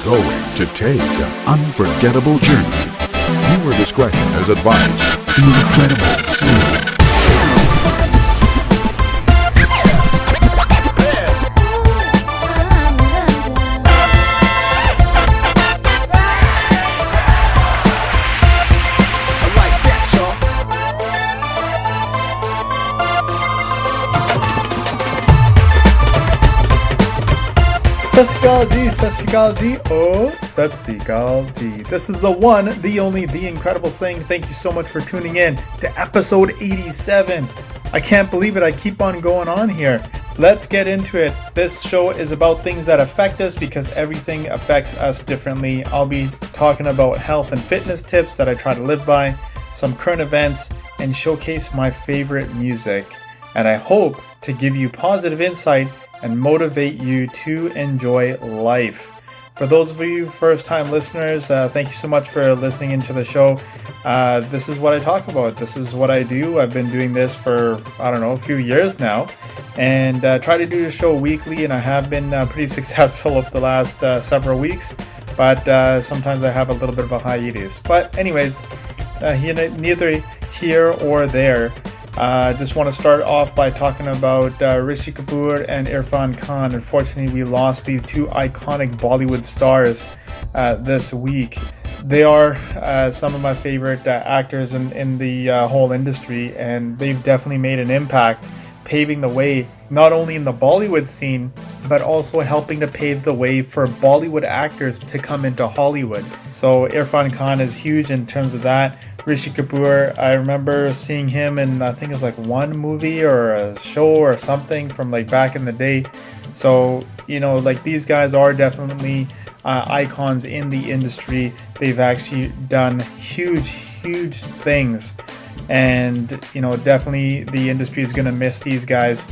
going to take an unforgettable journey. Viewer discretion is advised. The incredible Singh. Sat Shri Akal ji, oh, Sat Shri Akal ji. This is the one, the only, the incredible Singh. Thank you so much for tuning in to episode 87. I can't believe it, I keep on going on here. Let's get into it. This show is about things that affect us because everything affects us differently. I'll be talking about health and fitness tips that I try to live by, some current events, and showcase my favorite music. And I hope to give you positive insight and motivate you to enjoy life. For those of you first-time listeners, thank you so much for listening into the show. This is what I talk about. This is what I do. I've been doing this for, a few years now, and try to do the show weekly, and I have been pretty successful over the last several weeks, but sometimes I have a little bit of a hiatus. But anyways, neither here or there. I just want to start off by talking about Rishi Kapoor and Irfan Khan. Unfortunately, we lost these two iconic Bollywood stars this week. They are some of my favorite actors in the whole industry, and they've definitely made an impact, paving the way not only in the Bollywood scene, but also helping to pave the way for Bollywood actors to come into Hollywood. So Irfan Khan is huge in terms of that. Rishi Kapoor, I remember seeing him in, I think it was like one movie or a show or something from like back in the day. So, these guys are definitely icons in the industry. They've actually done huge things. And, definitely the industry is going to miss these guys.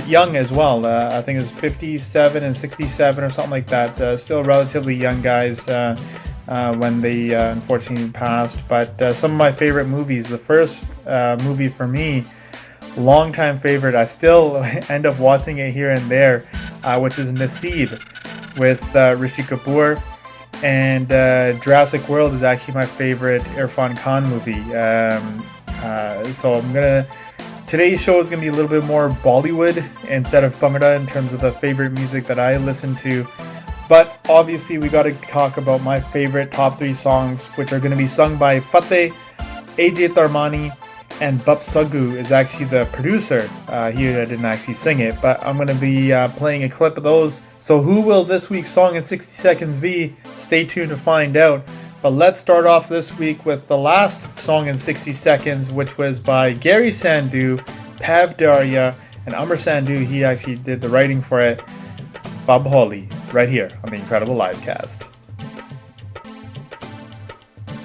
Young as well. I think it was 57 and 67 or something like that. Still relatively young guys. When they unfortunately passed. But some of my favorite movies, the first movie for me, longtime favorite, I still end up watching it here and there, which is Naseeb with Rishi Kapoor. And Jurassic World is actually my favorite Irfan Khan movie. So today's show is going to be a little bit more Bollywood instead of Bhangra in terms of the favorite music that I listen to. But obviously we got to talk about my favorite top 3 songs, which are going to be sung by Fateh, AJ Tarmani, and Bapsagu is actually the producer. Here I didn't actually sing it, but I'm going to be playing a clip of those. So who will this week's song in 60 seconds be? Stay tuned to find out. But let's start off this week with the last song in 60 seconds, which was by Garry Sandhu, Pabb Dharia, and Amar Sandhu. He actually did the writing for it. Pabb Hauli, right here on the Incredible Livecast.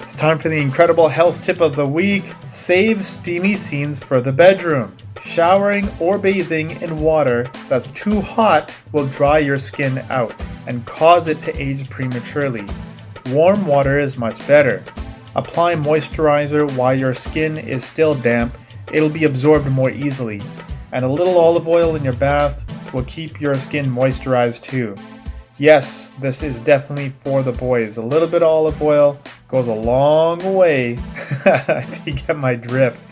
It's time for the incredible health tip of the week. Save steamy scenes for the bedroom. Showering or bathing in water that's too hot will dry your skin out and cause it to age prematurely. Warm water is much better. Apply moisturizer while your skin is still damp. It'll be absorbed more easily. And a little olive oil in your bath will keep your skin moisturized too. Yes, this is definitely for the boys. A little bit of olive oil goes a long way, if you get my drift.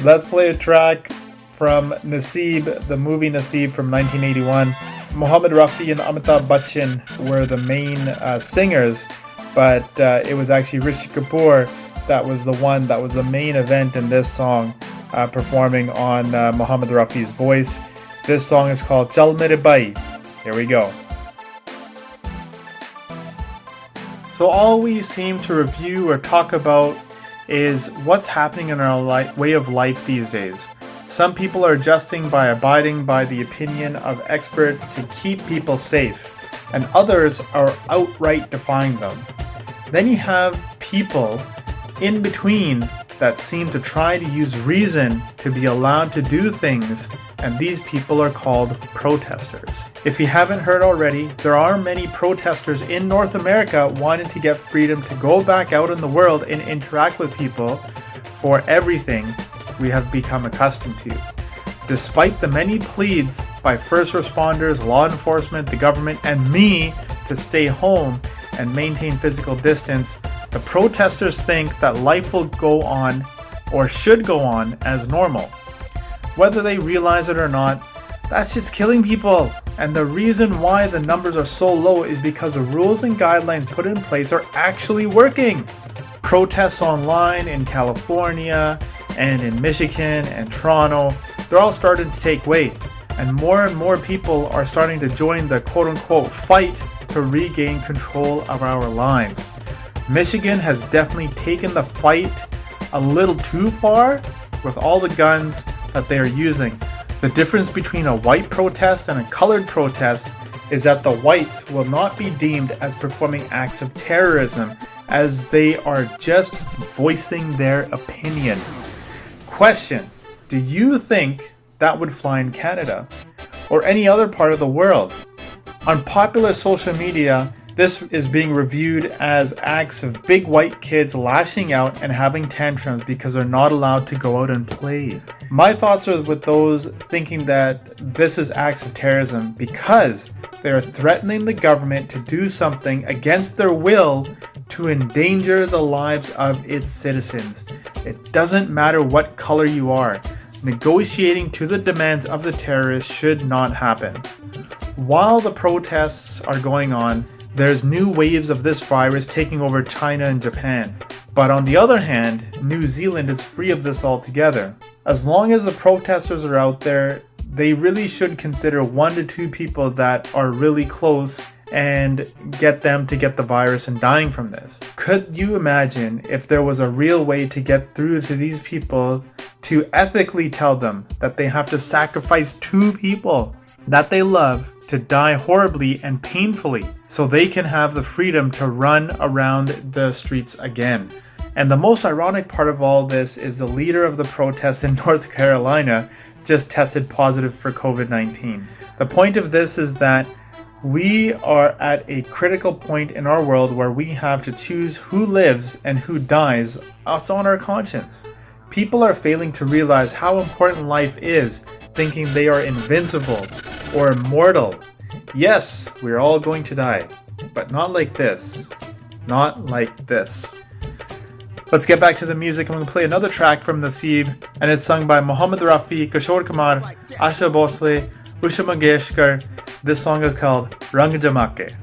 Let's play a track from Naseeb, the movie Naseeb from 1981. Rafi and Amitabh Bachchan were the main singers, but it was actually Rishi Kapoor that was the main event in this song, performing on Mohammed Rafi's voice. This song is called Chal Mere Bhai. Here we go. So all we seem to review or talk about is what's happening in our way of life these days. Some people are adjusting by abiding by the opinion of experts to keep people safe, and others are outright defying them. Then you have people in between that seem to try to use reason to be allowed to do things, and these people are called protesters. If you haven't heard already, there are many protesters in North America wanting to get freedom to go back out in the world and interact with people for everything we have become accustomed to. Despite the many pleas by first responders, law enforcement, the government, and me to stay home, and maintain physical distance, the protesters think that life will go on or should go on as normal. Whether they realize it or not, that shit's killing people. And the reason why the numbers are so low is because the rules and guidelines put in place are actually working. Protests online in California and in Michigan and Toronto, they're all starting to take weight. And more people are starting to join the quote-unquote fight to regain control of our lives. Michigan has definitely taken the fight a little too far with all the guns that they are using. The difference between a white protest and a colored protest is that the whites will not be deemed as performing acts of terrorism, as they are just voicing their opinion. Question: do you think that would fly in Canada or any other part of the world? On popular social media, this is being reviewed as acts of big white kids lashing out and having tantrums because they're not allowed to go out and play. My thoughts are with those thinking that this is acts of terrorism because they are threatening the government to do something against their will to endanger the lives of its citizens. It doesn't matter what color you are. Negotiating to the demands of the terrorists should not happen. While the protests are going on, there's new waves of this virus taking over China and Japan. But on the other hand, New Zealand is free of this altogether. As long as the protesters are out there, they really should consider 1 to 2 people that are really close and get them to get the virus and dying from this. Could you imagine if there was a real way to get through to these people to ethically tell them that they have to sacrifice 2 people that they love to die horribly and painfully so they can have the freedom to run around the streets again? And the most ironic part of all this is the leader of the protests in North Carolina just tested positive for COVID-19. The point of this is that we are at a critical point in our world where we have to choose who lives and who dies. It's on our conscience. People are failing to realize how important life is, thinking they are invincible or immortal. Yes, we're all going to die, but not like this. Not like this. Let's get back to the music. I'm going to play another track from Naseeb, and it's sung by Mohammed Rafi, Kishore Kumar, Asha Bhosle, Usha Mangeshkar. This song is called Rang Jamake.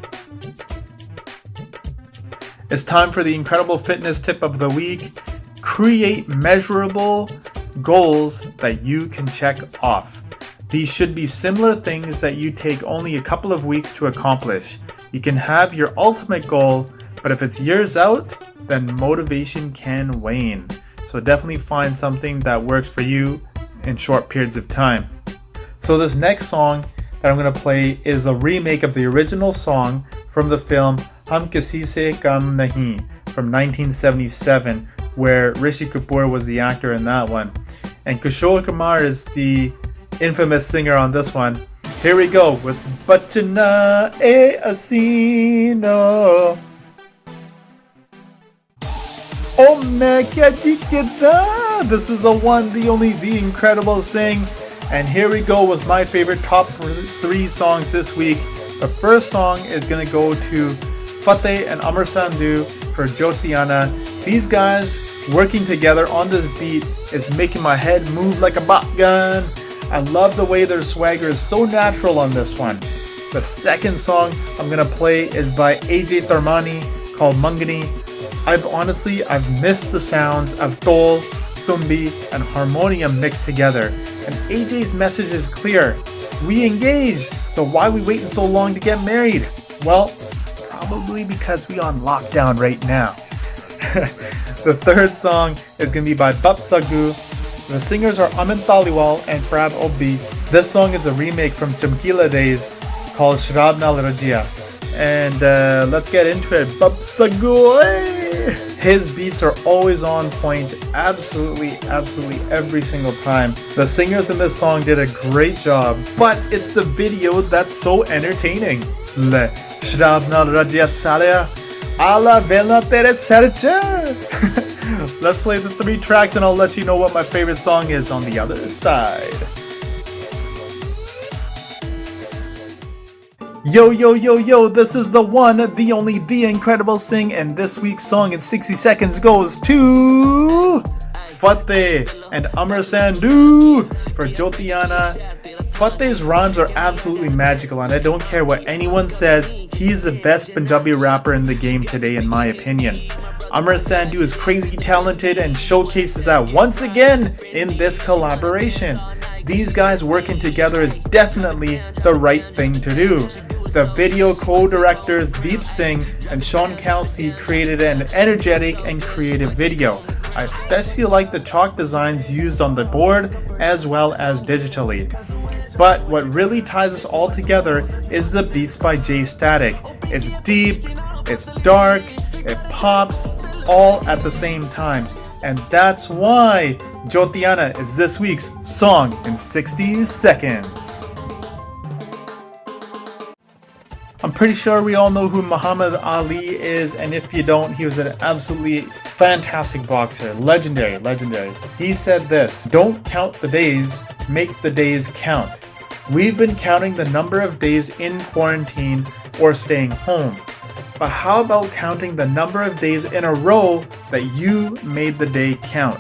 It's time for the incredible fitness tip of the week. Create measurable goals that you can check off. These should be similar things that you take only a couple of weeks to accomplish. You can have your ultimate goal, but if it's years out, then motivation can wane. So definitely find something that works for you in short periods of time. So this next song that I'm going to play is a remake of the original song from the film Hum Kisi Se Kam Nahi from 1977, where Rishi Kapoor was the actor in that one. And Kishore Kumar is the infamous singer on this one. Here we go with Bachchan e Asino. Oh main kya ji kida. This is the one, the only, the incredible Singh. And here we go with my favorite top 3 songs this week. The first song is going to go to Fateh and Amar Sandhu for Jyotiana. These guys working together on this beat is making my head move like a bot gun. I love the way their swagger is so natural on this one. The second song I'm going to play is by AJ Tharmani called Mangni. I've missed the sounds of Tol, Tumbi, and harmonium mixed together. And AJ's message is clear. We engage, so why are we waiting so long to get married? Well, probably because we on lockdown right now. The third song is going to be by Bapsagu. The singers are Amit Taliwal and Pabb. This song is a remake from Chamkila days called Shrab Nal Rajia. And let's get into it. Bapsagu! His beats are always on point, absolutely every single time. The singers in this song did a great job, but it's the video that's so entertaining. Le Shrab Nal Rajia Salaya Ala Vela Tere Sercha. Let's play the 3 tracks and I'll let you know what my favorite song is on the other side. Yo, yo, yo, yo, this is the one, the only, the incredible Singh, and this week's song in 60 seconds goes to Fateh and Amar Sandhu for Jyotiana. Fateh's rhymes are absolutely magical, and I don't care what anyone says, he's the best Punjabi rapper in the game today in my opinion. Amar Sandhu is crazy talented and showcases that once again in this collaboration. These guys working together is definitely the right thing to do. The video co-directors Deep Singh and Sean Kelsey created an energetic and creative video. I especially like the chalk designs used on the board as well as digitally. But what really ties us all together is the beats by Jay Static. It's deep, it's dark, it pops, all at the same time. And that's why Jyotiana is this week's song in 60 seconds. I'm pretty sure we all know who Muhammad Ali is, and if you don't, he was an absolutely fantastic boxer. Legendary. He said this: "Don't count the days, make the days count." We've been counting the number of days in quarantine or staying home. But how about counting the number of days in a row that you made the day count?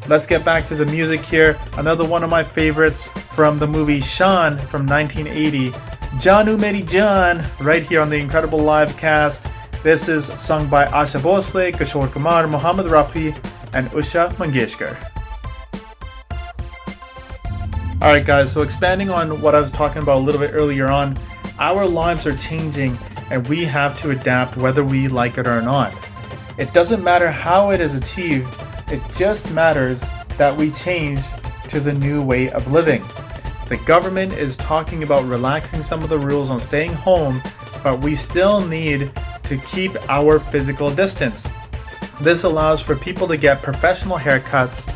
Let's get back to the music here. Another one of my favorites from the movie Shaan from 1980. Janu Meri Jaan, right here on the incredible Livecast. This is sung by Asha Bhosle, Kishore Kumar, Mohammad Rafi, and Usha Mangeshkar. Alright guys, so expanding on what I was talking about a little bit earlier on, our lives are changing and we have to adapt whether we like it or not. It doesn't matter how it is achieved, it just matters that we change to the new way of living. The government is talking about relaxing some of the rules on staying home, but we still need to keep our physical distance. This allows for people to get professional haircuts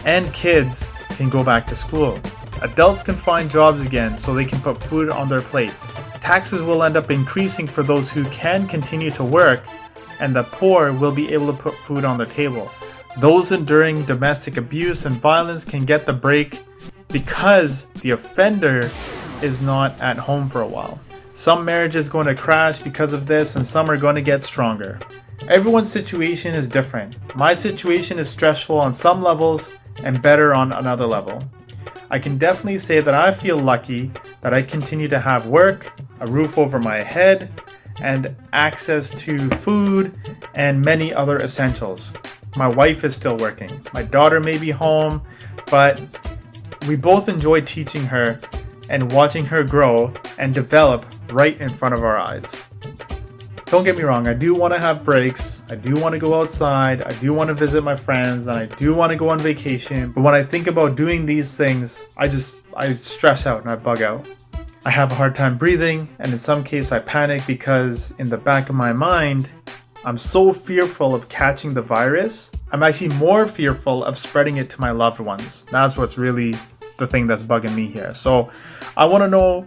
and kids can go back to school. Adults can find jobs again so they can put food on their plates. Taxes will end up increasing for those who can continue to work, and the poor will be able to put food on their table. Those enduring domestic abuse and violence can get the break because the offender is not at home for a while. Some marriages are going to crash because of this, and some are going to get stronger. Everyone's situation is different. My situation is stressful on some levels and better on another level. I can definitely say that I feel lucky that I continue to have work, a roof over my head, and access to food and many other essentials. My wife is still working. My daughter may be home, but we both enjoy teaching her and watching her grow and develop right in front of our eyes. Don't get me wrong, I do want to have breaks, I do want to go outside, I do want to visit my friends, and I do want to go on vacation, but when I think about doing these things, I stress out and I bug out. I have a hard time breathing, and in some cases I panic because in the back of my mind, I'm so fearful of catching the virus. I'm actually more fearful of spreading it to my loved ones. That's what's really the thing that's bugging me here. So I want to know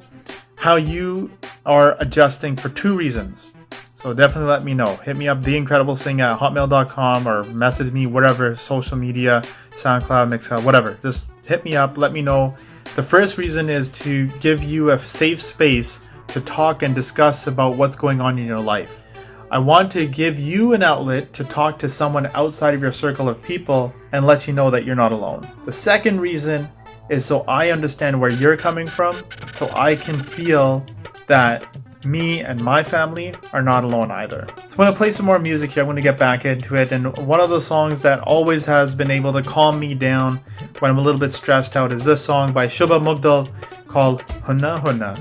how you are adjusting for two reasons. So definitely let me know. Hit me up, theincrediblesing@hotmail.com, or message me whatever, social media, Soundcloud, Mixcloud, whatever. Just hit me up, let me know. The first reason is to give you a safe space to talk and discuss about what's going on in your life. I want to give you an outlet to talk to someone outside of your circle of people and let you know that you're not alone. The second reason is so I understand where you're coming from, so I can feel that me and my family are not alone either. So I'm going to play some more music here. I'm going to get back into it. And one of the songs that always has been able to calm me down when I'm a little bit stressed out is this song by Shubha Mugdal called Hunna Hunna.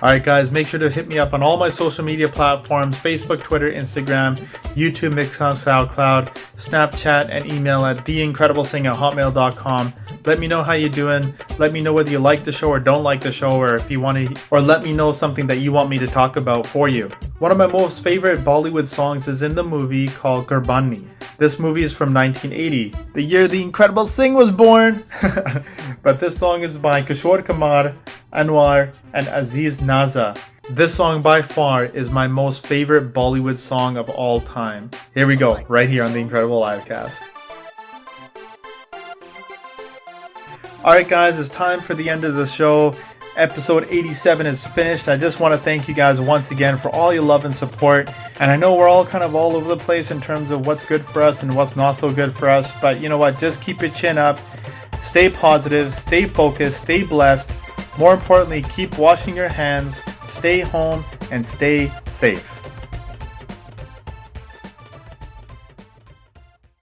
Alright guys, make sure to hit me up on all my social media platforms: Facebook, Twitter, Instagram, YouTube, Mixcloud, SoundCloud, Snapchat, and email at theincrediblesing@hotmail.com. Let me know how you're doing. Let me know whether you like the show or don't like the show, or if you want to, or let me know something that you want me to talk about for you. One of my most favorite Bollywood songs is in the movie called Gurbani. This movie is from 1980, the year the incredible Singh was born. But this song is by Kishore Kumar, Anwar, and Aziz Naza. This song by far is my most favorite Bollywood song of all time. Here we go, right here on the Incredible Livecast. Alright guys, it's time for the end of the show. Episode 87 is finished. I just want to thank you guys once again for all your love and support. And I know we're all kind of all over the place in terms of what's good for us and what's not so good for us. But you know what? Just keep your chin up. Stay positive. Stay focused. Stay blessed. More importantly, keep washing your hands. Stay home and stay safe.